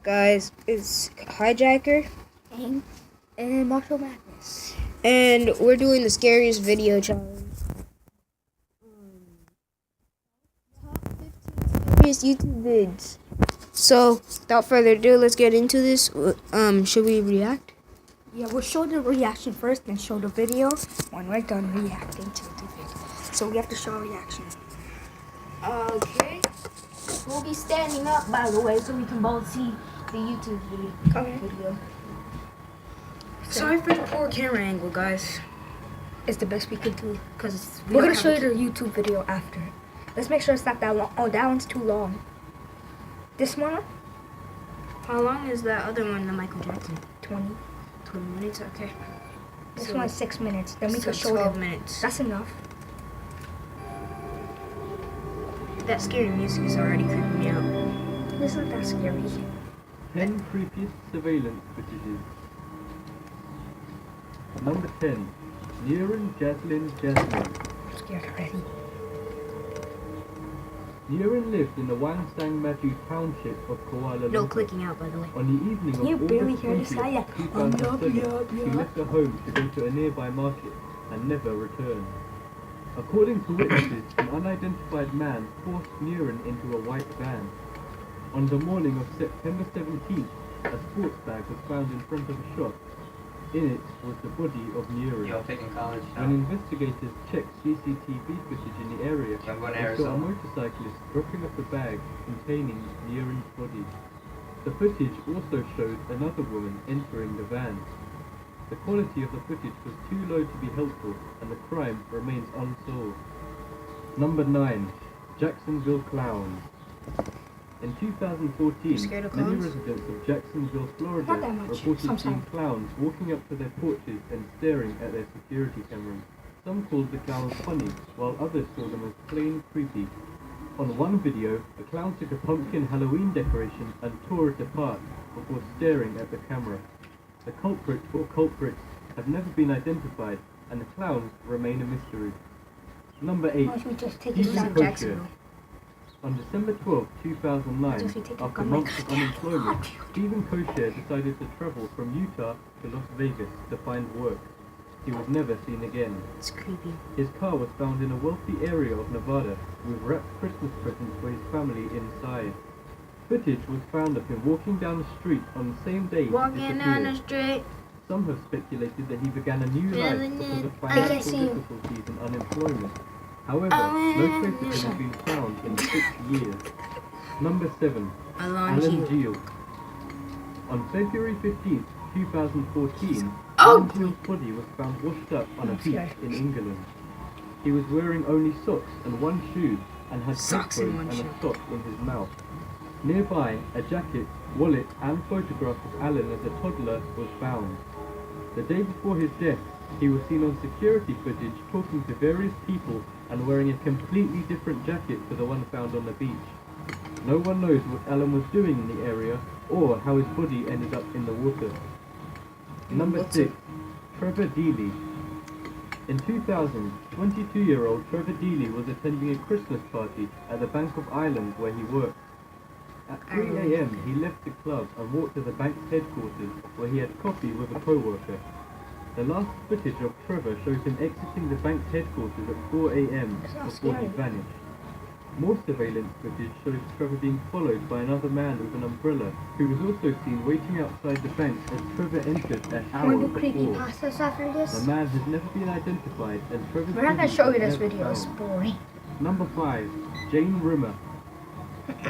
guys? It's Hijacker, And Marshall Madness. and we're doing the scariest video challenge. Top 15 scariest YouTube vids. So, without further ado, let's get into this. Should we react? Yeah, we'll show the reaction first, then show the video when we're done reacting to the video. So we have to show a reaction. Okay. We'll be standing up, by the way, so we can both see the YouTube video. Sorry for the poor camera angle, guys. It's the best we could do, because we we're don't going to show have you the YouTube video after. Let's make sure it's not that long. Oh, that one's too long. This one? How long is that other one, the Michael Jackson? 20. 20 minutes? Okay. This So- one's 6 minutes. Then we So can show 12 them. minutes. That's enough. That scary music is already creeping me out. It's not that scary. 10 creepiest surveillance footages. Number 10. Niran Jaslyn Jasmine. I'm scared already. Niran lived in the Wansang Maju township of Kuala Lumpur. No clicking out, by the way. On the evening of You barely August hear this 20th, guy, 2007, she left her home to go to a nearby market and never returned. According to witnesses, an unidentified man forced Niran into a white van. On the morning of September 17th, a sports bag was found in front of a shop. In it was the body of Niran. Yo, taking college When now. investigators checked CCTV footage in the area, I'm going to they saw a Arizona. motorcyclist dropping off the bag containing Niran's body. The footage also showed another woman entering the van. The quality of the footage was too low to be helpful, and the crime remains unsolved. Number 9. Jacksonville Clowns. In 2014, You scared of many clowns? residents of Jacksonville, Florida, Not that much, reported seeing sometimes. clowns walking up to their porches and staring at their security cameras. Some called the clowns funny, while others saw them as plain creepy. On one video, a clown took a pumpkin Halloween decoration and tore it apart before staring at the camera. The culprit or culprits have never been identified, and the clowns remain a mystery. Number 8. Why don't we just take it Stephen down? Kocher. Jacksonville. On December 12, 2009, Just we take a after gun months like of unemployment, Stephen Kocher decided to travel from Utah to Las Vegas to find work. He was never seen again. It's creepy. His car was found in a wealthy area of Nevada with wrapped Christmas presents for his family inside. Footage was found of him walking down the street on the same day he Walking down the disappeared. street. Some have speculated that he began a new life because of I can't financial see you. difficulties and unemployment. However, no trace of him has been found in 6 years. Number 7. Alon Alan Gil. Geel. On February 15th, 2014, Oh! Alan Geel's body was found washed up on a I'm beach scared. in England. He was wearing only socks and one shoe and had Socks and headphones one and a shoe. sock in his mouth. Nearby, a jacket, wallet and photograph of Alan as a toddler was found. The day before his death, he was seen on security footage talking to various people and wearing a completely different jacket to the one found on the beach. No one knows what Alan was doing in the area or how his body ended up in the water. Number What's 6. Trevor Deely. In 2000, 22-year-old Trevor Deely was attending a Christmas party at the Bank of Ireland where he worked. At 3 a.m. he left the club and walked to the bank's headquarters where he had coffee with a co-worker. The last footage of Trevor shows him exiting the bank's headquarters at 4 a.m. That's not before he scary. vanished. More surveillance footage shows Trevor being followed by another man with an umbrella, who was also seen waiting outside the bank as Trevor entered an hour Wanna do before. creepypastas after The this? man has never been identified and Trevor's We're not gonna body show was you this never video, it's found. boring. Number 5. Jane Rimmer.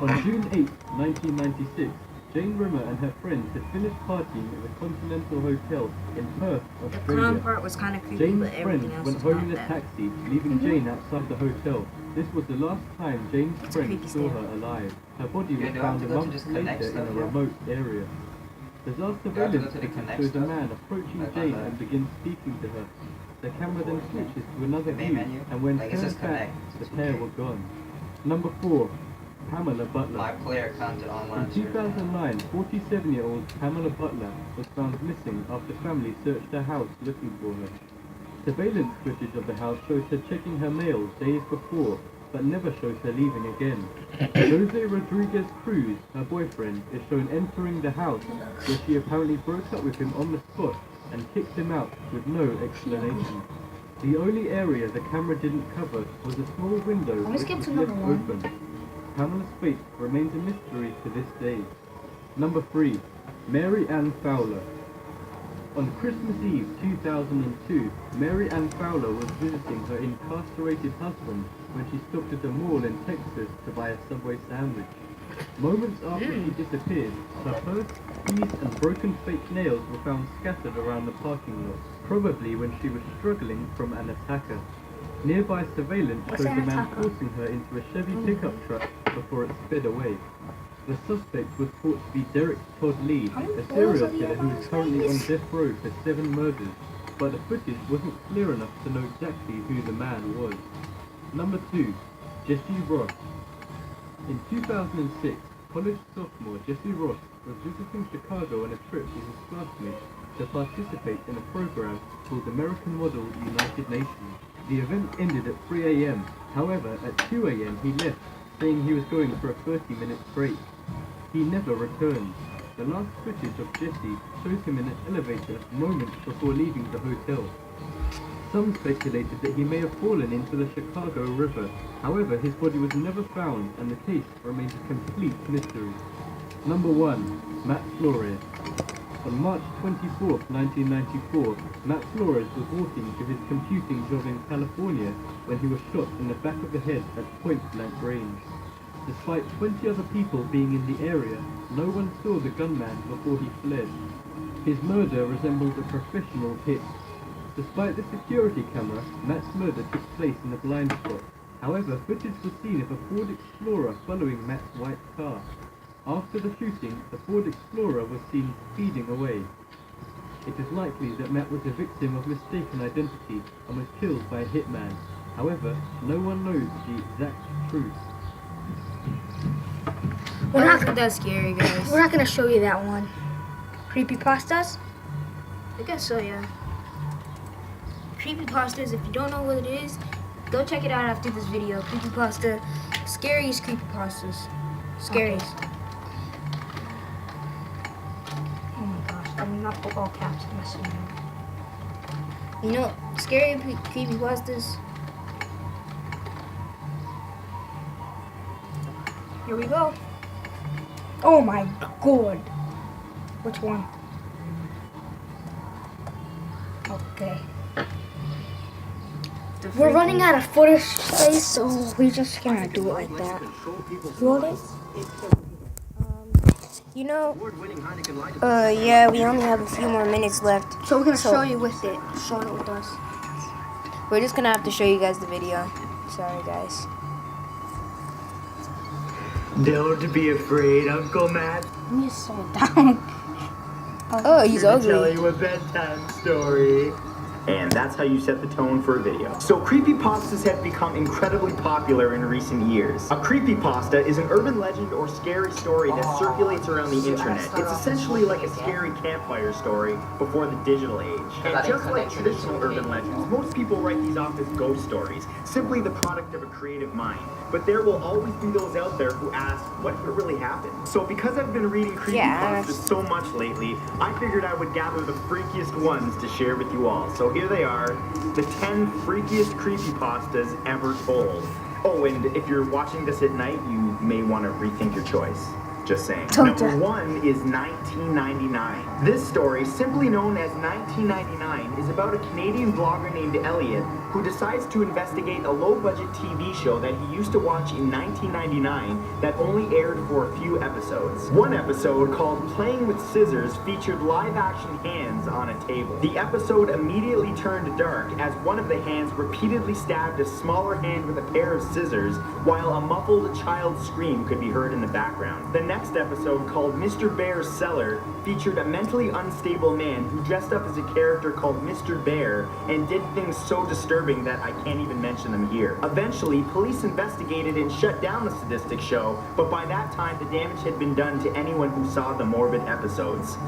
On June 8, 1996, Jane Rimmer and her friends had finished partying at the Continental Hotel in Perth, The clown Australia. part was kind of creepy, Jane's but friends everything else went was home not in a that. taxi, leaving Jane outside the hotel. This was the last time Jane's It's a creepy friends saw stare. her alive. Her body Yeah, was do I have found to a go to month this later Connect in a stuff, yeah? remote area. Bizarre to go surveillance to the footage Connect shows a stuff? man approaching Like Jane online? and begins speaking to her. The camera then switches to another The main view, menu? and when Like, it turned says back, Connect. the pair were gone. Number 4. Pamela Butler. My player content online. In 2009, 47-year-old Pamela Butler was found missing after family searched her house looking for her. Surveillance footage of the house shows her checking her mail days before but never shows her leaving again. Jose Rodriguez Cruz, her boyfriend, is shown entering the house where she apparently broke up with him on the spot and kicked him out with no explanation. The only area the camera didn't cover was a small window which skip was to left number one. open. Pamela's fate remains a mystery to this day. Number 3. Mary Ann Fowler. On Christmas Eve 2002, Mary Ann Fowler was visiting her incarcerated husband when she stopped at a mall in Texas to buy a Subway sandwich. Moments after she disappeared, her purse, keys and broken fake nails were found scattered around the parking lot, probably when she was struggling from an attacker. Nearby surveillance What's showed an the man attacker? forcing her into a Chevy pickup truck before it sped away. The suspect was thought to be Derek Todd Lee, How many a balls serial are the killer who is currently on Obama's death row for 7 murders, but the footage wasn't clear enough to know exactly who the man was. Number 2. Jesse Ross. In 2006, college sophomore Jesse Ross was visiting Chicago on a trip with his classmates to participate in a program called American Model United Nations. The event ended at 3 a.m. However, at 2 a.m. he left, saying he was going for a 30-minute break. He never returned. The last footage of Jesse shows him in an elevator moments before leaving the hotel. Some speculated that he may have fallen into the Chicago River. However, his body was never found and the case remains a complete mystery. Number 1. Matt Flores. On March 24, 1994, Matt Flores was walking to his computing job in California when he was shot in the back of the head at point-blank range. Despite 20 other people being in the area, no one saw the gunman before he fled. His murder resembled a professional hit. Despite the security camera, Matt's murder took place in a blind spot. However, footage was seen of a Ford Explorer following Matt's white car. After the shooting, the Ford Explorer was seen speeding away. It is likely that Matt was a victim of mistaken identity and was killed by a hitman. However, no one knows the exact truth. We're not, Isn't that scary, guys? we're not gonna show you that one. Creepypastas? I guess so, yeah. Creepypastas, if you don't know what it is, go check it out after this video. Creepypasta, scariest creepypastas. Scariest. Oh my gosh, I mean not put all caps in this video. You know, scary creepypastas. Here we go. Oh my god. Which one? Okay. We're running out of footage space, so we just gonna do it like that. Roll it. You know, yeah, we only have a few more minutes left. So we're gonna show you with it. Show it with us. We're just gonna have to show you guys the video. Sorry, guys. Don't be afraid, Uncle Matt. Let me just slow it down. Oh, he's I'm gonna tell ugly. you a bedtime story. And that's how you set the tone for a video. So creepypastas have become incredibly popular in recent years. A creepypasta is an urban legend or scary story that circulates around the internet. It's essentially like a scary campfire story before the digital age. And just like traditional urban legends, most people write these off as ghost stories, simply the product of a creative mind. But there will always be those out there who ask, what if it really happened? So because I've been reading creepypastas so much lately, I figured I would gather the freakiest ones to share with you all. So here they are, the 10 freakiest creepypastas ever told. Oh, and if you're watching this at night, you may want to rethink your choice. Just saying. Number 1 is 1999. This story, simply known as 1999, is about a Canadian blogger named Elliot who decides to investigate a low-budget TV show that he used to watch in 1999 that only aired for a few episodes. One episode, called Playing with Scissors, featured live-action hands on a table. The episode immediately turned dark as one of the hands repeatedly stabbed a smaller hand with a pair of scissors, while a muffled child's scream could be heard in the background. The next episode, called Mr. Bear's Cellar, featured a mentally unstable man who dressed up as a character called Mr. Bear and did things so disturbing that I can't even mention them here. Eventually, police investigated and shut down the sadistic show, but by that time the damage had been done to anyone who saw the morbid episodes.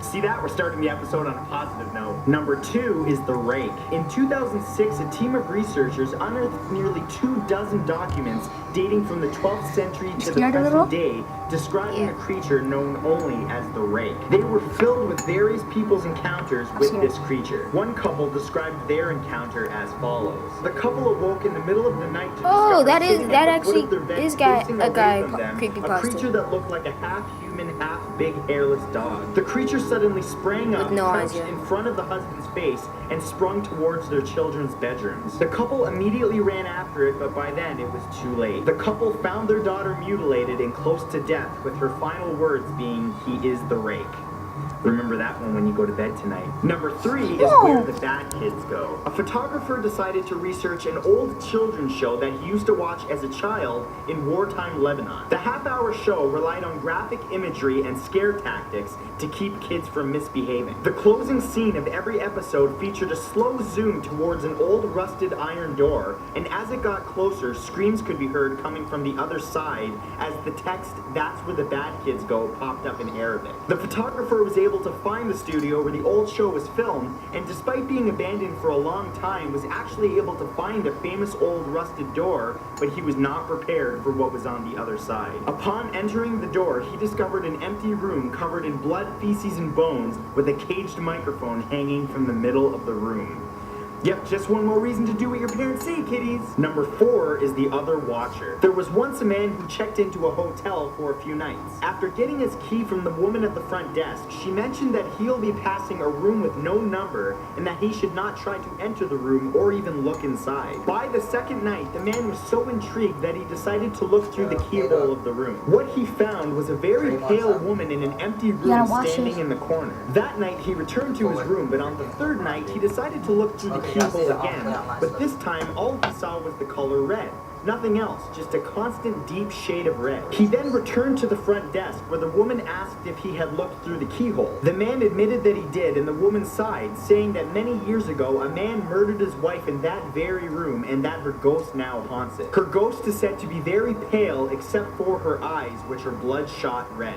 See that? We're starting the episode on a positive note. Number 2 is the rake. In 2006, a team of researchers unearthed nearly 24 documents dating from the 12th century to the present day, describing a creature known only as the rake. They were filled with various people's encounters with this creature. One couple described their encounter as follows. The couple awoke in the middle of the night to discover that sitting at the foot of their bed, is facing a away guy from them, creepypasta. a creature that looked like a half-human, half-big hairless dog. The creature suddenly sprang up, crouched in front of the husband's face, and sprung towards their children's bedrooms. The couple immediately ran after it, but by then it was too late. The couple found their daughter mutilated and close to death, with her final words being, "He is the rake." Remember that one when you go to bed tonight. Number 3 is where the bad kids go. A photographer decided to research an old children's show that he used to watch as a child in wartime Lebanon. The half-hour show relied on graphic imagery and scare tactics to keep kids from misbehaving. The closing scene of every episode featured a slow zoom towards an old rusted iron door, and as it got closer, screams could be heard coming from the other side as the text, "That's where the bad kids go," popped up in Arabic. The photographer was able to find the studio where the old show was filmed, and despite being abandoned for a long time, was actually able to find a famous old rusted door, but he was not prepared for what was on the other side. Upon entering the door, he discovered an empty room covered in blood, feces, and bones, with a caged microphone hanging from the middle of the room. Yep, just one more reason to do what your parents say, kiddies. Number 4 is the other watcher. There was once a man who checked into a hotel for a few nights. After getting his key from the woman at the front desk, she mentioned that he'll be passing a room with no number and that he should not try to enter the room or even look inside. By the second night, the man was so intrigued that he decided to look through the keyhole of the room. What he found was a very pale woman in an empty room standing in the corner. That night, he returned to his room, but on the third night, he decided to look through the keyhole again, but this time all he saw was the color red. Nothing else, just a constant deep shade of red. He then returned to the front desk where the woman asked if he had looked through the keyhole. The man admitted that he did, and the woman sighed, saying that many years ago a man murdered his wife in that very room and that her ghost now haunts it. Her ghost is said to be very pale except for her eyes, which are bloodshot red.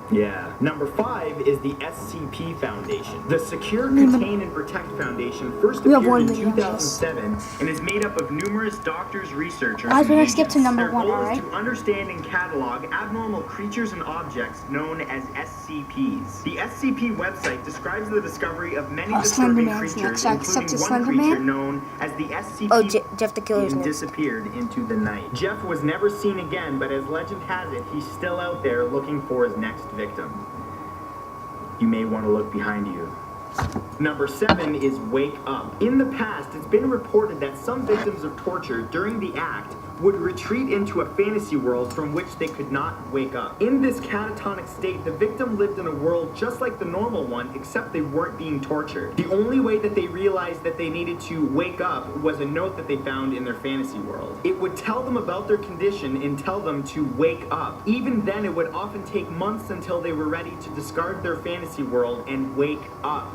Yeah. Number 5 is the SCP Foundation. The Secure, Contain, and Protect Foundation first appeared in 2007 and is made up of numerous doctors, researchers, I was gonna and skip to agents. number Their 1, goal alright? is to understand and catalog abnormal creatures and objects known as SCPs. The SCP website describes the discovery of many disturbing Slenderman's creatures, next. I accept including the one creature Slenderman. known as the SCP. Oh, Jeff the Killer's He next. disappeared into the night. Jeff was never seen again, but as legend has it, he's still out there looking for his next victim. You may want to look behind you. Number 7 is Wake Up. In the past, it's been reported that some victims of torture during the act would retreat into a fantasy world from which they could not wake up. In this catatonic state, the victim lived in a world just like the normal one, except they weren't being tortured. The only way that they realized that they needed to wake up was a note that they found in their fantasy world. It would tell them about their condition and tell them to wake up. Even then, it would often take months until they were ready to discard their fantasy world and wake up.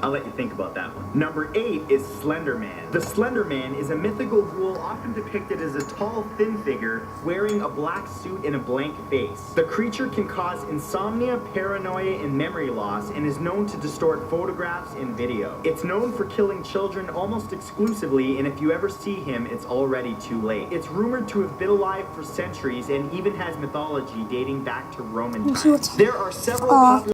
I'll let you think about that one. Number 8 is Slender Man. The Slender Man is a mythical ghoul often depicted as a tall, thin figure wearing a black suit and a blank face. The creature can cause insomnia, paranoia, and memory loss, and is known to distort photographs and video. It's known for killing children almost exclusively, and if you ever see him, it's already too late. It's rumored to have been alive for centuries and even has mythology dating back to Roman times. There are several popular